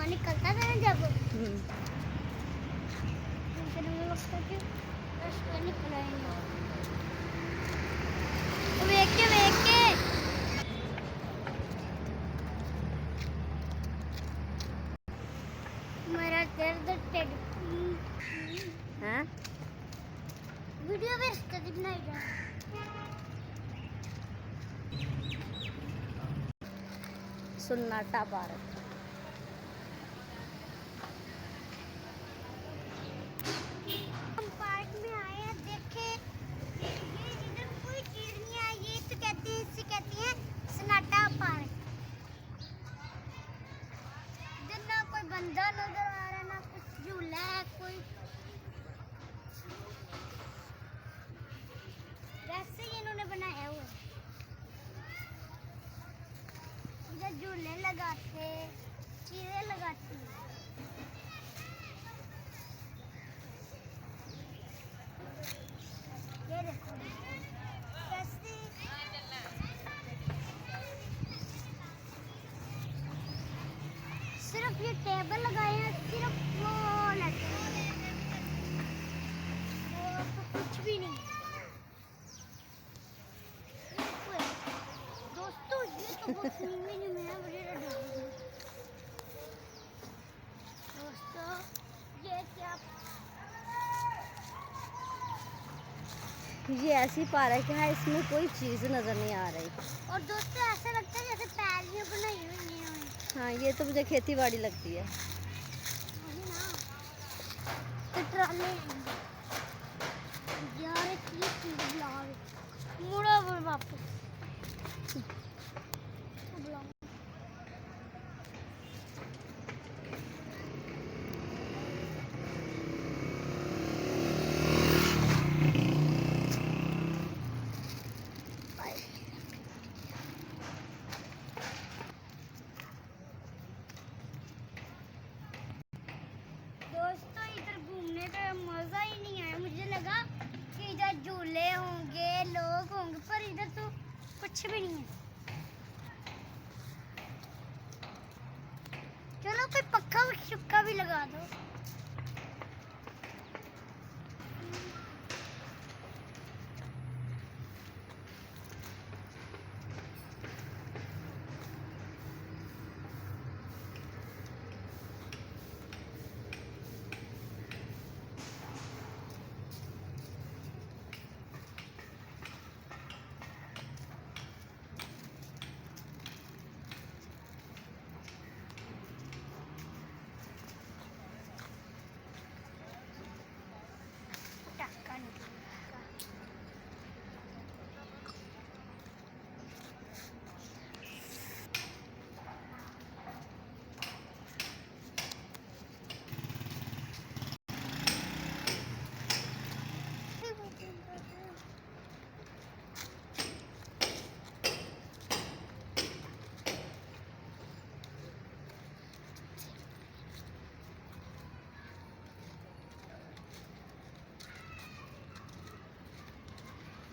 निकलता था ना जब फिर मुझे लगता कि रास्ता निकला ही नहीं। वेख के मेरा दर्द टेड हैं वीडियो भेजता कितना ही जा सन्नाटा पार्क। हम पार्क में आए हैं, देखे ये इधर कोई चीज नहीं आई, ये तो कहते हैं, इसे कहते हैं सन्नाटा पार्क। इधर ना कोई बंदा नजर आ रहा है, ना कुछ झूला है, कोई वैसे ही इन्होंने बनाया हुआ है। इधर झूले लगाते, चीजें लगाती हैं। ये देखो कैसे सिर्फ ये टेबल लगाए हैं, सिर्फ वो लगे और तो कुछ भी नहीं। दोस्तों ये तो बहुत नीवी नीवी है, मुझे डर लग रहा है। दोस्तों ये क्या, ये ऐसी पार्क है, इसमें कोई चीज़ नज़र नहीं आ रही। और दोस्तों ऐसा लगता है जैसे पैलियां बनाई हुई हैं। हाँ, ये तो मुझे खेती बाड़ी लगती है। वही ना, तो ट्राले आएंगे यार, ये चीज ब्लॉग मुड़ा वो वापस ब्लॉग। दोस्तों इधर घूमने का मजा ही नहीं आया, मुझे लगा कि इधर झूले होंगे, लोग होंगे, पर इधर तो कुछ भी नहीं है। चलो कोई पक्का शुक्का भी लगा दो। टक्का निकलेगा।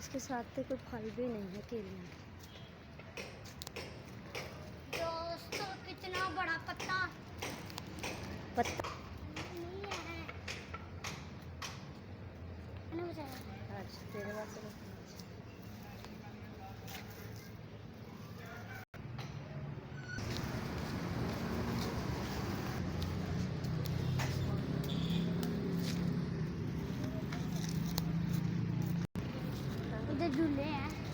इसके साथ तो कोई फल भी नहीं है केले। दोस्तों कितना बड़ा पत्ता पत्ता नहीं है। मैंने बताया अच्छा तेरे पास इधर झूले हैं।